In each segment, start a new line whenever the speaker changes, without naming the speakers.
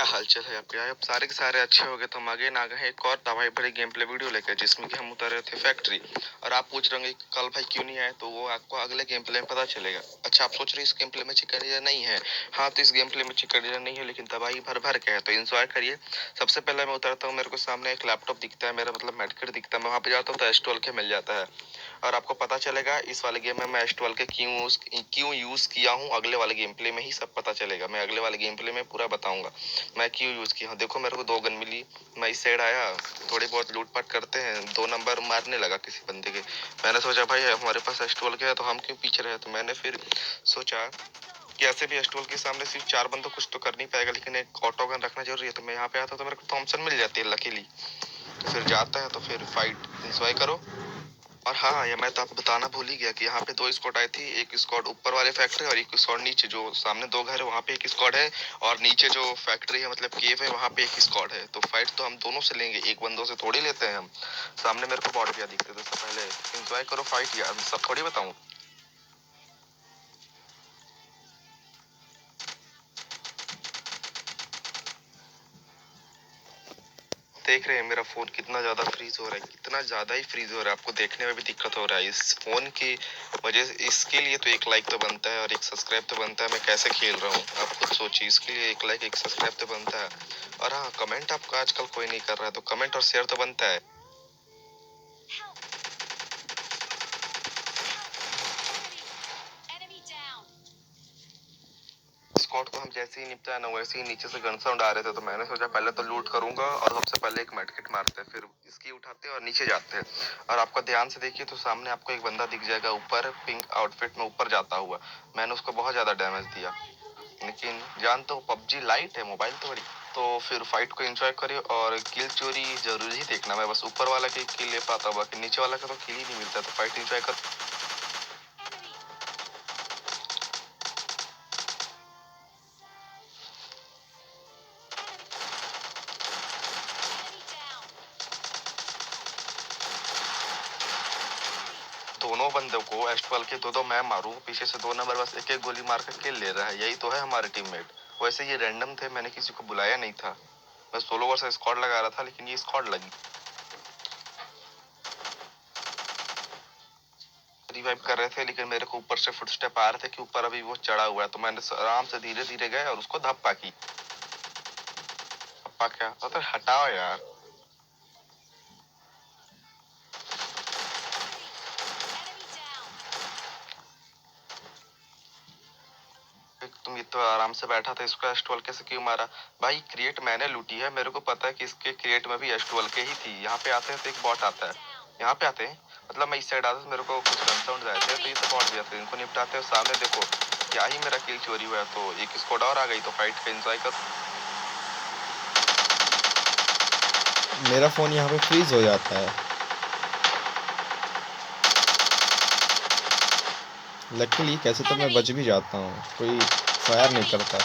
क्या हालचाल है आपके? अब सारे के सारे अच्छे हो गए तो हम आगे ना गए एक और दवाई भरी गेम प्ले वीडियो लेकर, जिसमें कि हम उतर रहे थे फैक्ट्री। और आप पूछ रहे होंगे कि कल भाई क्यों नहीं आए, तो वो आपको अगले गेम प्ले में पता चलेगा। अच्छा, आप सोच रहे इस गेम प्ले में चिकन डिनर नहीं है? हाँ, तो इस गेम प्ले में चिकन डिनर नहीं है, लेकिन दवाई भर भर के है, तो एंजॉय करिए। सबसे पहले मैं उतरता हूँ, मेरे को सामने एक लैपटॉप दिखता है, मेरा मतलब मेडकिट दिखता है। मैं वहाँ पे जाता हूँ तो एस12 के मिल जाता है। और आपको पता चलेगा इस वाले गेम में मैं एस12 के क्यों यूज किया हूँ। अगले वाले गेम प्ले में ही सब पता चलेगा। मैं अगले वाले गेम प्ले में पूरा बताऊंगा मैं क्यों यूज किया हूँ। देखो, मेरे को 2 गन मिली। मैं इस साइड आया, थोड़ी बहुत लूटपाट करते हैं, 2 नंबर मारने लगा किसी बंदे के। मैंने सोचा भाई हमारे पास एस12 के है तो हम क्यों पीछे रहे। तो मैंने फिर सोचा कि ऐसे भी एस12 के सामने सिर्फ 4 बंदे कुछ तो कर नहीं पाएगा, लेकिन एक ऑटो गन रखना जरूरी है। तो मैं यहाँ पे आता तो मेरे को थॉमसन मिल जाती है लकीली। तो फिर जाता है तो फिर फाइट इंजॉय करो। और हाँ, ये मैं तो आपको बताना भूल ही गया कि यहाँ पे 2 स्क्वाड आई थी। एक स्क्वाड ऊपर वाले फैक्ट्री और एक स्क्वाड नीचे, जो सामने 2 घर है वहाँ पे एक स्क्वाड है। और नीचे जो फैक्ट्री है मतलब केव है, वहाँ पे एक स्क्वाड है। तो फाइट तो हम दोनों से लेंगे, एक बंदों से थोड़ी लेते हैं हम। सामने मेरे को बॉट भैया दिखते थे, तो पहले एंजॉय करो फाइट यार, सब थोड़ी बताऊँ। देख रहे हैं मेरा फोन कितना ज्यादा फ्रीज हो रहा है, कितना ज्यादा ही फ्रीज हो रहा है। आपको देखने में भी दिक्कत हो रहा है इस फोन की वजह से। इसके लिए तो एक लाइक तो बनता है और एक सब्सक्राइब तो बनता है। मैं कैसे खेल रहा हूँ आप खुद सोचिए, इसके लिए एक लाइक एक सब्सक्राइब तो बनता है। और हाँ, कमेंट आपका आजकल कोई नहीं कर रहा है, तो कमेंट और शेयर तो बनता है। स्क्वाड को हम जैसे ही निपटा ना, वैसे ही नीचे से गन साउंड आ रहे थे। तो मैंने सोचा पहले तो लूट करूंगा और सबसे पहले एक मेडकिट मारते हैं, फिर इसकी उठाते हैं और नीचे जाते हैं। और आपका ध्यान से देखिए तो सामने आपको एक बंदा दिख जाएगा ऊपर, पिंक आउटफिट में ऊपर जाता हुआ। मैंने उसको बहुत ज्यादा डैमेज दिया, लेकिन जानते हो पबजी लाइट है, मोबाइल तो बड़ी। तो फिर फाइट को एंजॉय करिए। और किल चोरी जरूरी ही देखना। मैं बस ऊपर वाला के किल ले पाता हुआ कि नीचे वाला का तो किल ही नहीं मिलता। तो फाइट एंजॉय कर। दोनों बंदों को एस12 के 2-2 मैं मारूं, पीछे से 2 नंबर बस एक एक गोली मार कर किल ले रहा है। यही तो है हमारे टीममेट। वैसे ये रैंडम थे, मैंने किसी को बुलाया नहीं था। मैं सोलो वर्सेस स्क्वाड लगा रहा था, लेकिन ये स्क्वाड लगी। रिवाइव कर रहे थे, लेकिन मेरे को ऊपर से फुटस्टेप आ रहे थे कि ऊपर अभी वो चढ़ा हुआ है। तो मैंने आराम से धीरे धीरे गए और उसको धप्पा की। धप्पा क्या तो हटाओ यार। तुम ये तो आराम से बैठा था, इसको एस12 कैसे क्यों मारा? भाई क्रिएट मैंने लूटी है, मेरे को पता है कि इसके क्रिएट में भी एस12 के ही थी। यहाँ पे आते हैं तो एक बॉट आता है, यहाँ पे आते हैं मतलब मैं इस साइड आता तो मेरे को कुछ गन साउंड आए थे, तो ये तो बॉट भी आते हैं। इनको निपटाते हैं। सामने देखो क्या ही मेरा किल चोरी हुआ है। तो एक स्क्वाड और आ गई, तो फाइट का एंजॉय कर।
मेरा फ़ोन यहाँ पे फ्रीज़ हो जाता है। लकीली कैसे तो मैं बच भी जाता हूँ, कोई फायर नहीं करता।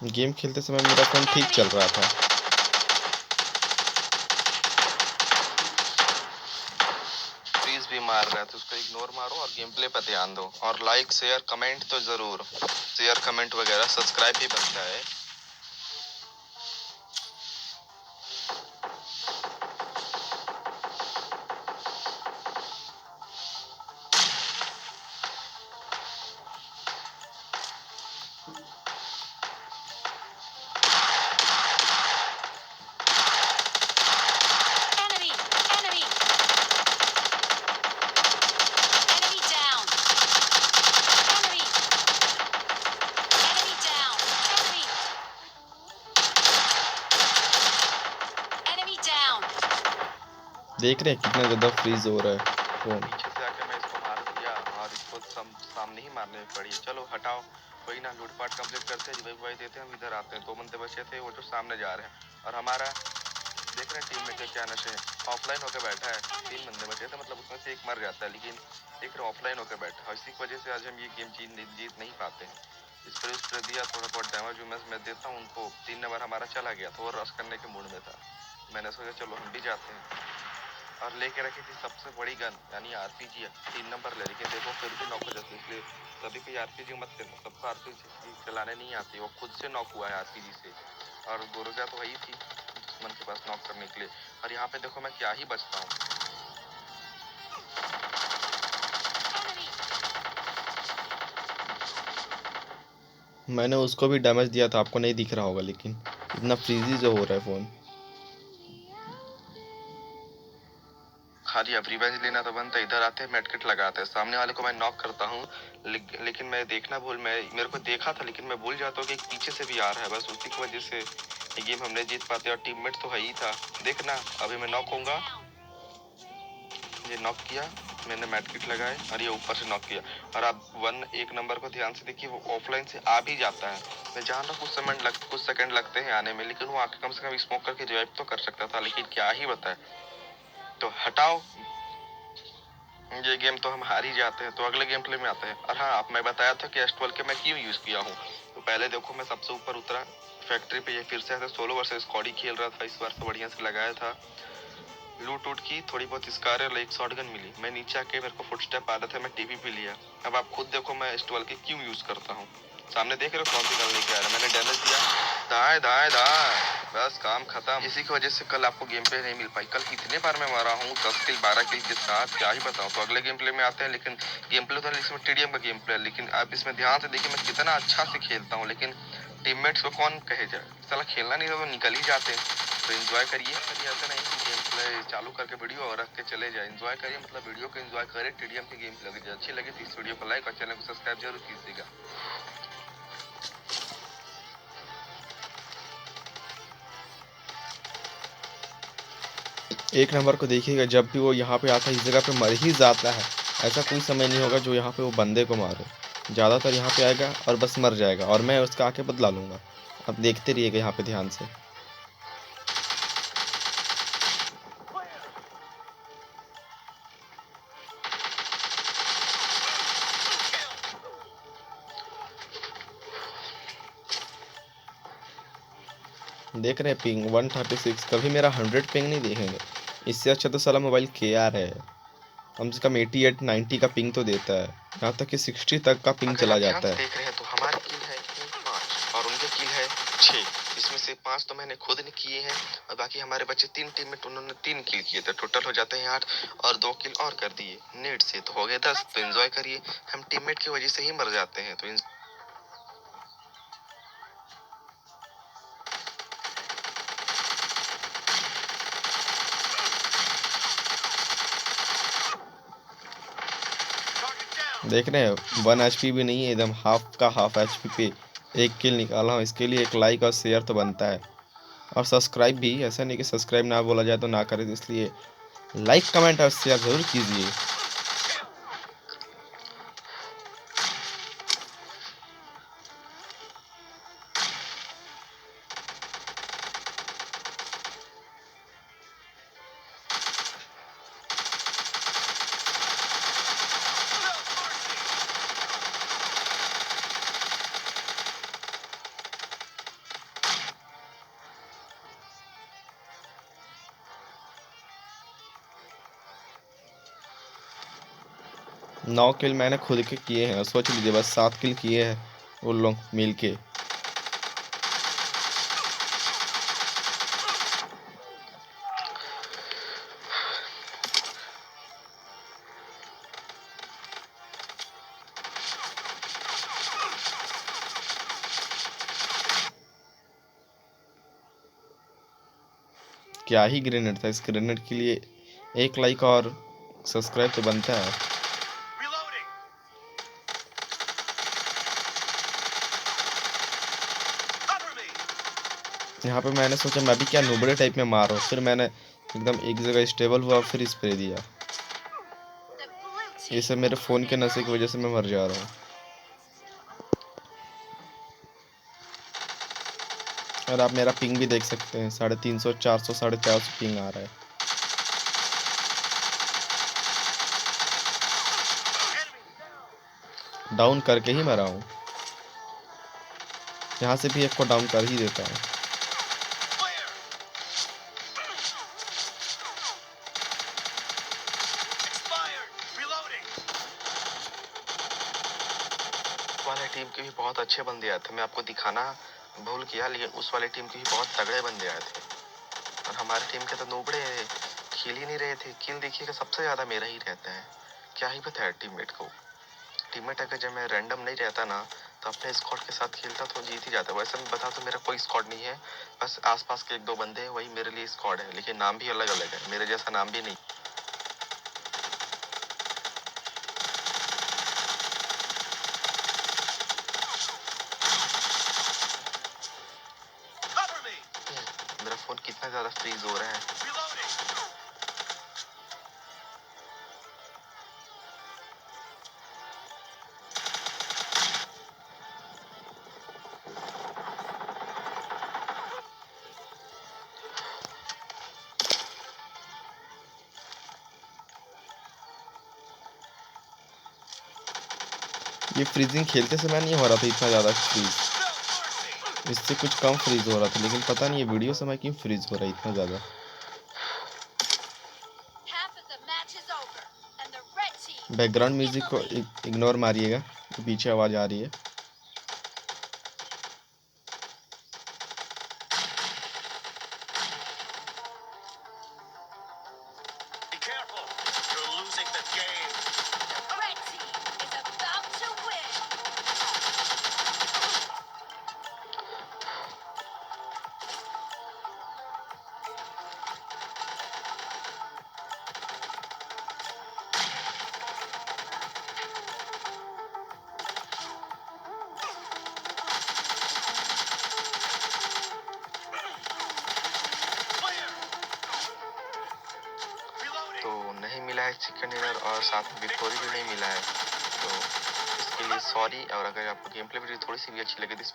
गेम खेलते समय मेरा फ़ोन ठीक चल रहा था।
फ्रीज भी मार रहा है तो उसको इग्नोर मारो और गेम प्ले पर ध्यान दो। और लाइक शेयर कमेंट तो जरूर, शेयर कमेंट वगैरह, सब्सक्राइब भी बनता है।
देख रहे हैं कितना ज़्यादा फ्रीज़ हो रहा है फ़ोन।
पीछे से आके मैं इसको मार दिया और इसको सामने ही मारने पड़ी। चलो हटाओ, कोई ना, लूटपाट कंप्लीट करते हैं, रिवाइव वाइव देते हैं, हम इधर आते हैं। 2 बंदे बचे थे, वो जो सामने जा रहे हैं। और हमारा देख रहे हैं टीम में क्या नशे ऑफलाइन होकर बैठा है। 3 बंदे बचे थे, मतलब उसमें से एक मर जाता है, लेकिन देख रहे ऑफलाइन होकर बैठा है। इसी की वजह से आज हम ये गेम जीत नहीं पाते हैं। इस पर दिया, थोड़ा बहुत डैमेज वैमेज मैं देता हूँ उनको। 3 नंबर हमारा चला गया तो वो रश करने के मूड में था। मैंने सोचा चलो हम भी जाते हैं। और लेके रखी थी सबसे बड़ी गन यानी आरपीजी 3 नंबर ले, लेकिन देखो फिर भी नॉक हो जाती है। इसलिए कभी कोई आरपीजी मत लेना, सबको आरपीजी चलाने नहीं आती। वो खुद से नॉक हुआ है आरपीजी से, और दुर्गा तो वही थी दुश्मन के पास नॉक करने के लिए। और यहाँ पे देखो मैं क्या ही बचता हूँ।
मैंने उसको भी डैमेज दिया था, आपको नहीं दिख रहा होगा, लेकिन इतना फ्रीजी जो हो रहा है फ़ोन।
खाली अब रिवेंज लेना तो बनता है। इधर आते हैं मेडकिट लगाते हैं, सामने वाले को मैं नॉक करता हूँ, लेकिन मैं देखना भूल, मैं मेरे को देखा था लेकिन मैं भूल जाता हूँ कि एक पीछे से भी आ रहा है। बस उसी की वजह से ये गेम हम नहीं जीत पाते। और टीममेट तो है ही था। देखना अभी मैं नॉक होऊंगा, ये नॉक किया मैंने, मेडकिट लगाए और ये ऊपर से नॉक किया। और आप एक नंबर को ध्यान से देखिए, वो ऑफलाइन से आ भी जाता है। मैं जान रहा हूँ कुछ सेकंड लगते हैं आने में, लेकिन वो आके कम से कम स्मोक करके रिवाइव तो कर सकता था, लेकिन क्या ही बताए। तो हटाओ, ये गेम तो हम हार ही जाते हैं। तो अगले गेम प्ले में आते हैं। और हाँ, आप मैं बताया था कि S12 के मैं क्यों यूज किया हूँ। तो पहले देखो मैं सबसे ऊपर उतरा फैक्ट्री पे, ये फिर से ऐसे सोलो वर्सेस स्क्वाड ही खेल रहा था। इस बार तो बढ़िया से लगाया था, लूट उट की, थोड़ी बहुत स्कार और एक शॉटगन मिली। मैं नीचे आके मेरे को फुटस्टेप आ रहा था, मैं टीवी पे लिया। अब आप खुद देखो मैं S12 के क्यों यूज करता हूँ। सामने देख रहे हो कौन सी गन लेके आ रहा है, मैंने डैमेज दिया, दाएं दाएं दाएं, बस काम खत्म। इसी की वजह से कल आपको गेम प्ले नहीं मिल पाई। कल कितने बार मैं मारा हूँ, 10 किल 12 किल के साथ, क्या ही बताऊँ। तो अगले गेम प्ले में आते हैं। लेकिन गेम प्ले तो इसमें टीडीएम का गेम प्ले है, लेकिन आप इसमें ध्यान से देखिए मैं कितना अच्छा से खेलता हूँ। लेकिन टीममेट्स को कौन कहे जाए, साला खेलना नहीं तो निकल ही जाते हैं। तो एंजॉय करिए, ऐसा नहीं कि गेम प्ले चालू करके वीडियो और रख के चले जाए। एंजॉय करिए, मतलब वीडियो को एंजॉय करें। टीडीएम की गेम प्ले अच्छी लगी तो इस वीडियो को लाइक और चैनल को सब्सक्राइब जरूर कीजिएगा।
एक नंबर को देखिएगा, जब भी वो यहाँ पे आता है इस जगह पे मर ही जाता है। ऐसा कोई समय नहीं होगा जो यहाँ पे वो बंदे को मारे। ज़्यादातर यहाँ पे आएगा और बस मर जाएगा, और मैं उसका आके बदला लूँगा। अब देखते रहिएगा यहाँ पे ध्यान से। देख रहे हैं पिंग 136, कभी मेरा 100 पिंग नहीं देखेंगे। इससे अच्छा तो साला मोबाइल KR है, कम से कम 88 90 का पिंग तो देता है। यहाँ तक कि 60 तक का पिंग
अगर
चला
आप ध्यान
जाता
से
है।
देख रहे हैं तो हमारी किल है 5 और उनके किल है 6। इसमें से 5 तो मैंने खुद ने किए हैं, और बाकी हमारे बच्चे 3 टीममेट उन्होंने 3 किल किए थे। टोटल हो जाते हैं 8, और 2 किल और कर दिए नेट से, तो हो गए 10। तो एंजॉय करिए, हम टीममेट की वजह से ही मर जाते हैं। तो
देख रहे हैं 1 HP भी नहीं है, एकदम हाफ का हाफ HP पे एक किल निकाला हूँ। इसके लिए एक लाइक और शेयर तो बनता है, और सब्सक्राइब भी। ऐसा नहीं कि सब्सक्राइब ना बोला जाए तो ना करें, इसलिए लाइक कमेंट और शेयर ज़रूर कीजिए। नौ किल मैंने खुद के किए हैं, सोच लीजिए बस 7 किल किए हैं वो लोग मिल के। क्या ही ग्रेनेड था, इस ग्रेनेड के लिए एक लाइक और सब्सक्राइब तो बनता है। यहाँ पे मैंने सोचा मैं भी क्या नुबड़े टाइप में मार रहा हूँ, फिर मैंने एकदम एक जगह स्टेबल हुआ, फिर स्प्रे दिया। ये सब मेरे फ़ोन के नशे की वजह से मैं मर जा रहा हूँ। और आप मेरा पिंग भी देख सकते हैं, 350 400 450 पिंग आ रहा है। डाउन करके ही मरा हूँ, यहाँ से भी एक को डाउन कर ही देता हूँ।
वाले टीम के भी बहुत अच्छे बंदे आए थे, मैं आपको दिखाना भूल गया, लेकिन उस वाले टीम के भी बहुत तगड़े बंदे आए थे। और हमारे टीम के तो नोबड़े खेल ही नहीं रहे थे। किल देखिएगा सबसे ज़्यादा मेरा ही रहता है। क्या ही बताया टीममेट को। टीममेट अगर जब मैं रैंडम नहीं रहता ना, तो अपने स्क्वाड के साथ खेलता तो जीत ही जाता। वैसे मैं बता तो मेरा कोई स्क्वाड नहीं है, बस आसपास के 1-2 बंदे हैं, वही मेरे लिए स्क्वाड है, लेकिन नाम भी अलग अलग है, मेरे जैसा नाम भी नहीं। मेरा फोन कितना ज्यादा फ्रीज हो रहा है।
ये फ्रीजिंग खेलते समय नहीं हो रहा था इतना ज़्यादा फ्रीज, इससे कुछ कम फ्रीज हो रहा था, लेकिन पता नहीं ये वीडियो समय क्यों फ्रीज हो रहा है इतना ज़्यादा। बैकग्राउंड म्यूजिक को इग्नोर मारिएगा, पीछे आवाज़ आ रही है।
तो नहीं मिला है चिकन डिनर और साथ में विक्टोरी भी नहीं मिला है, तो इसके लिए सॉरी। और अगर आपको गेम प्ले वीडियो थोड़ी सी भी अच्छी लगे तो इस